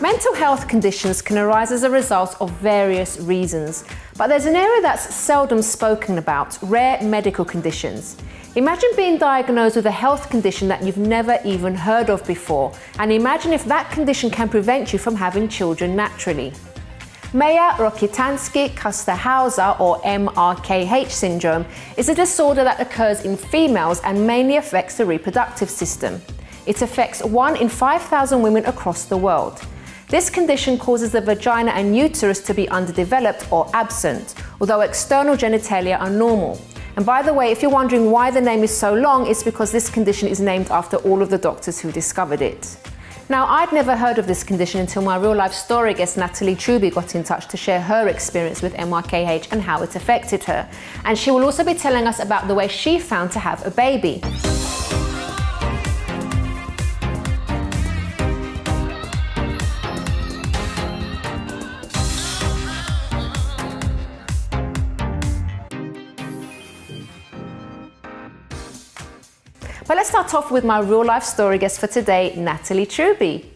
Mental health conditions can arise as a result of various reasons, but there's an area that's seldom spoken about: rare medical conditions. Imagine being diagnosed with a health condition that you've never even heard of before, and imagine if that condition can prevent you from having children naturally. Mayer-Rokitansky-Kuster-Hauser, or MRKH syndrome, is a disorder that occurs in females and mainly affects the reproductive system. It affects 1 in 5,000 women across the world. This condition causes the vagina and uterus to be underdeveloped or absent, although external genitalia are normal. And by the way, if you're wondering why the name is so long, it's because this condition is named after all of the doctors who discovered it. Now, I'd never heard of this condition until my real-life story guest Natalie Truby got in touch to share her experience with MRKH and how it affected her. And she will also be telling us about the way she found to have a baby. But let's start off with my real-life story guest for today, Natalie Truby.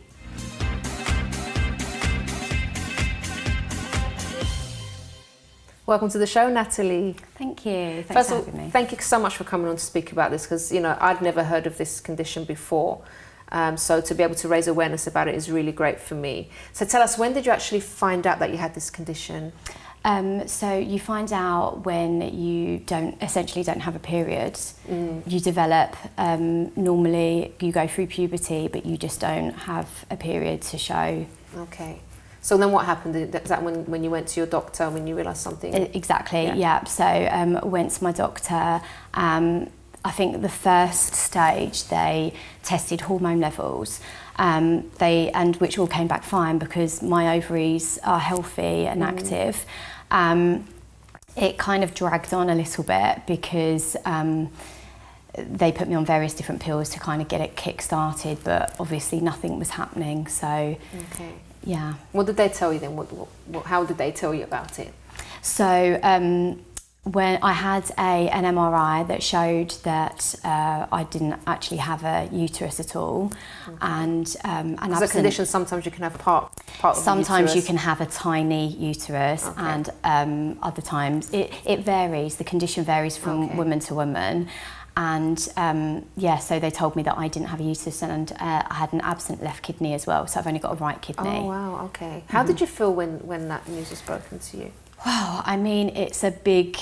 Welcome to the show, Natalie. Thank you. Thanks First for of all, having me. thank you so much for coming on to speak about this, because I'd never heard of this condition before. So to be able to raise awareness about it is really great for me. So tell us, when did you actually find out that you had this condition? So you find out when you essentially don't have a period. You develop, normally you go through puberty, but you just don't have a period to show. Okay. So then what happened? Is that when you went to your doctor, when you realised something? Exactly, yeah. So went to my doctor. I think the first stage they tested hormone levels, which all came back fine because my ovaries are healthy and active. It kind of dragged on a little bit because they put me on various different pills to kind of get it kick-started, but obviously nothing was happening. So, yeah. What did they tell you then? How did they tell you about it? So when I had an MRI that showed that I didn't actually have a uterus at all, and as a condition, sometimes you can have part of sometimes the uterus. You can have a tiny uterus, and other times it varies. The condition varies from woman to woman. And so they told me that I didn't have a uterus, and I had an absent left kidney as well, so I've only got a right kidney. Oh wow, okay. How did you feel when that news was broken to you? Wow, I mean, it's a big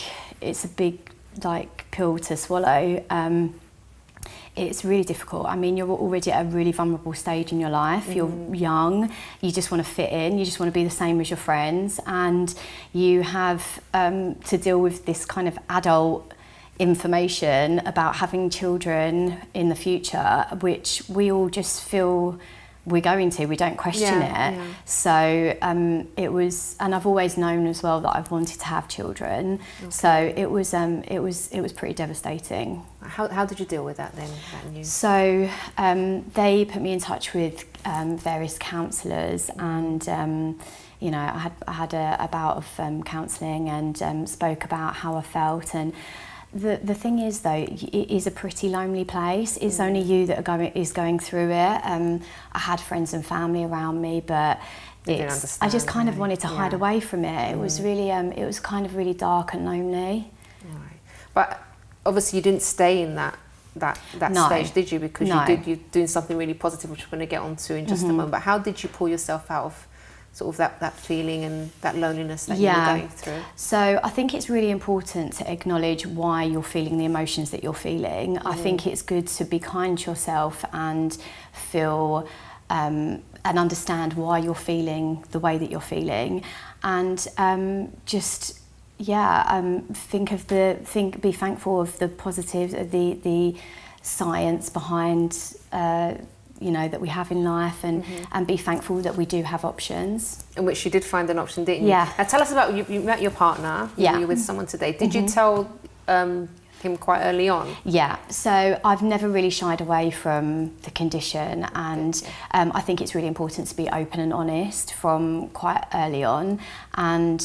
like pill to swallow. It's really difficult. I mean, you're already at a really vulnerable stage in your life. You're young, you just want to fit in, you just want to be the same as your friends, and you have to deal with this kind of adult information about having children in the future, which we all just feel we don't question it. Yeah. So it was, and I've always known as well that I've wanted to have children. So it was pretty devastating. How did you deal with that then? That news? So they put me in touch with various counsellors, and I had a bout of counselling and spoke about how I felt. And the thing is, though, it is a pretty lonely place. It's only you that is going through it. I had friends and family around me, but I just kind of wanted to hide away from it. It was really, it was kind of really dark and lonely. Right. But obviously you didn't stay in that stage, did you? Because you're doing something really positive, which we're going to get onto in just a moment. But how did you pull yourself out of sort of that feeling and that loneliness that you were going through? So I think it's really important to acknowledge why you're feeling the emotions that you're feeling. I think it's good to be kind to yourself and feel and understand why you're feeling the way that you're feeling, and be thankful of the positives, the science behind that we have in life, and be thankful that we do have options. In which you did find an option, didn't you? Yeah. Now tell us about, you met your partner, you're with someone today. Did you tell him quite early on? Yeah, so I've never really shied away from the condition, and I think it's really important to be open and honest from quite early on, and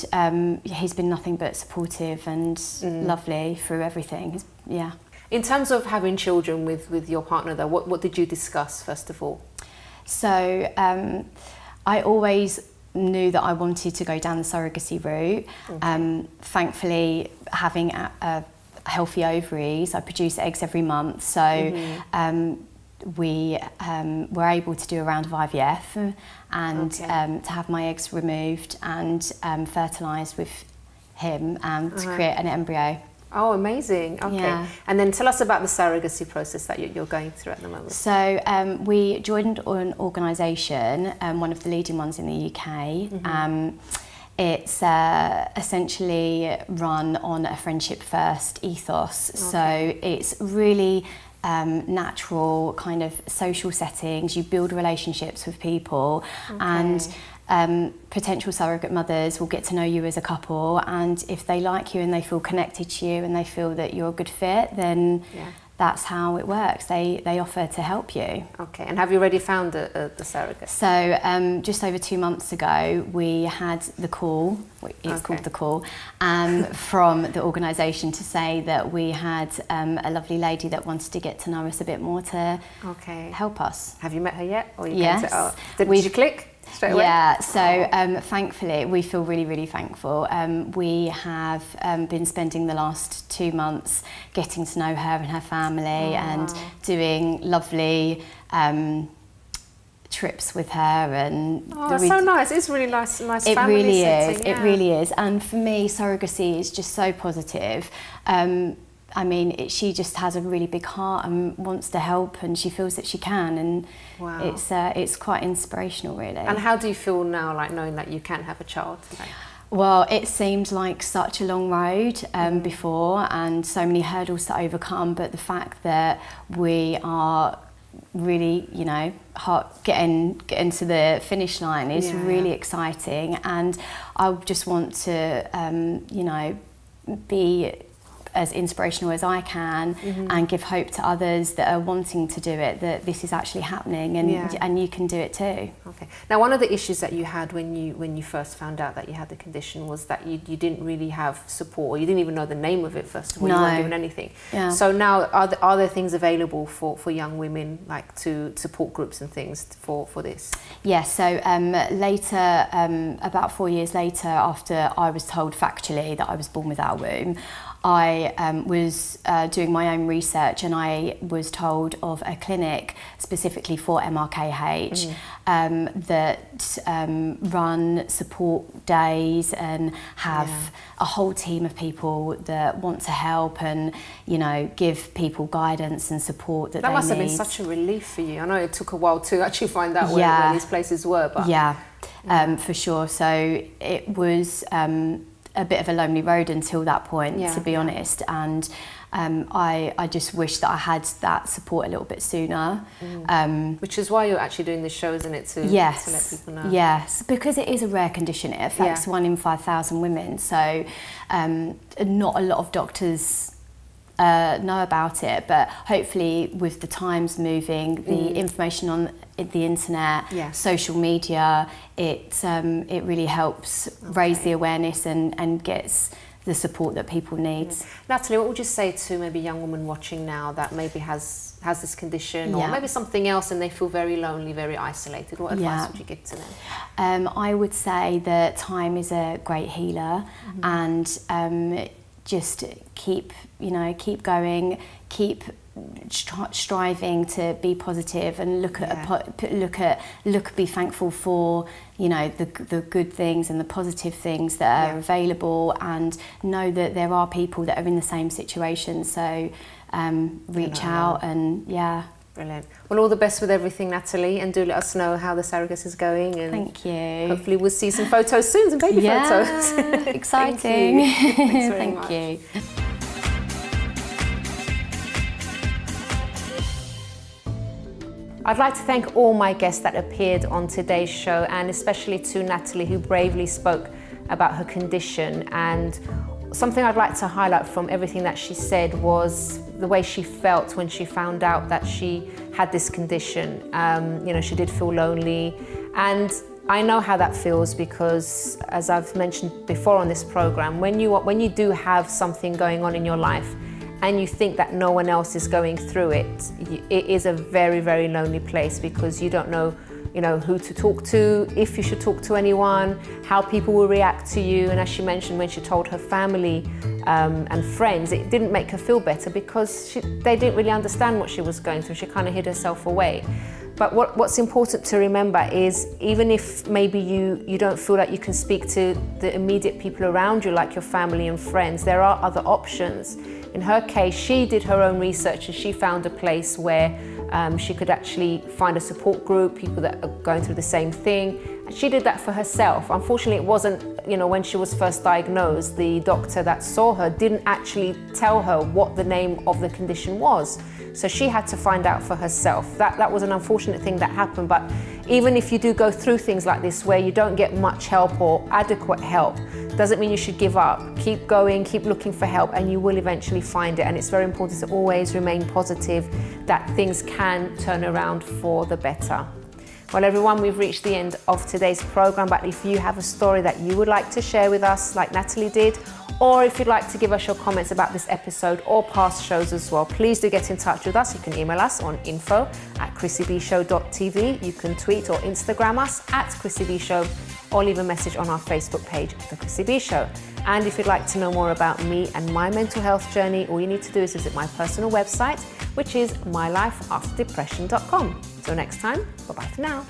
he's been nothing but supportive and lovely through everything. Yeah. In terms of having children with your partner though, what did you discuss first of all? So I always knew that I wanted to go down the surrogacy route. Okay. Thankfully, having a healthy ovaries, I produce eggs every month, so we were able to do a round of IVF and to have my eggs removed and fertilised with him to create an embryo. Oh, amazing. Okay. Yeah. And then tell us about the surrogacy process that you're going through at the moment. So we joined an organisation, one of the leading ones in the UK. It's essentially run on a friendship first ethos. Okay. So it's really natural kind of social settings. You build relationships with people, and potential surrogate mothers will get to know you as a couple, and if they like you and they feel connected to you and they feel that you're a good fit, then that's how it works. They offer to help you. Okay, and have you already found the surrogate? So just over 2 months ago, we had the call, it's called the call, from the organisation to say that we had a lovely lady that wanted to get to know us a bit more to help us. Have you met her yet? Or you Yes. Did you click straight away? Yeah, so thankfully, we feel really, really thankful. We have been spending the last 2 months getting to know her and her family and doing lovely trips with her. And that's so nice. It's really nice it family really setting. is. It really is. And for me, surrogacy is just so positive. I mean, she just has a really big heart and wants to help, and she feels that she can, and it's quite inspirational, really. And how do you feel now, like knowing that you can have a child? Well, it seemed like such a long road before, and so many hurdles to overcome. But the fact that we are really, you know, getting to the finish line is really exciting, and I just want to, you know, be as inspirational as I can and give hope to others that are wanting to do it, that this is actually happening, and you can do it too. Okay. Now, one of the issues that you had when you first found out that you had the condition was that you didn't really have support, or you didn't even know the name of it first of all. You weren't given anything. Yeah. So now are there things available for young women, like to support groups and things for this? Yes, so later, about 4 years later, after I was told factually that I was born without a womb, I was doing my own research, and I was told of a clinic specifically for MRKH that run support days and have a whole team of people that want to help and, you know, give people guidance and support that they need. That must have been such a relief for you. I know it took a while to actually find out where these places were. But for sure. So it was a bit of a lonely road until that point, to be honest, and I just wish that I had that support a little bit sooner. Which is why you're actually doing this show, isn't it, to let people know? Yes, because it is a rare condition. It affects 1 in 5,000 women, so not a lot of doctors know about it, but hopefully with the times moving, the information on the internet, social media, it really helps raise the awareness and gets the support that people need. Natalie, what would you say to maybe a young woman watching now that maybe has this condition or maybe something else and they feel very lonely, very isolated? What advice would you give to them? I would say that time is a great healer, and just keep going, keep striving to be positive and be thankful for, you know, the good things and the positive things that are available, and know that there are people that are in the same situation, so reach out and Brilliant. Well, all the best with everything, Natalie, and do let us know how the surrogacy is going. And thank you. Hopefully we'll see some photos soon, some baby photos. Exciting. Thank you. I'd like to thank all my guests that appeared on today's show, and especially to Natalie, who bravely spoke about her condition. And something I'd like to highlight from everything that she said was the way she felt when she found out that she had this condition. You know, she did feel lonely, and I know how that feels because, as I've mentioned before on this program, when you do have something going on in your life and you think that no one else is going through it, it is a very, very lonely place, because you don't know who to talk to, if you should talk to anyone, how people will react to you. And as she mentioned, when she told her family and friends, it didn't make her feel better because they didn't really understand what she was going through. She kind of hid herself away. But what's important to remember is, even if maybe you don't feel like you can speak to the immediate people around you, like your family and friends, there are other options. In her case, she did her own research and she found a place where she could actually find a support group, people that are going through the same thing. And she did that for herself. Unfortunately, it wasn't, when she was first diagnosed, the doctor that saw her didn't actually tell her what the name of the condition was. So she had to find out for herself. That was an unfortunate thing that happened. But even if you do go through things like this where you don't get much help or adequate help, doesn't mean you should give up. Keep going, keep looking for help, and you will eventually find it. And it's very important to always remain positive that things can turn around for the better. Well, everyone, we've reached the end of today's program, but if you have a story that you would like to share with us, like Natalie did, or if you'd like to give us your comments about this episode or past shows as well, please do get in touch with us. You can email us on info@chrissybshow.tv. You can tweet or Instagram us @ChrissyBShow, or leave a message on our Facebook page, The Chrissy B Show. And if you'd like to know more about me and my mental health journey, all you need to do is visit my personal website, which is mylifeafterdepression.com. Until next time, bye-bye for now.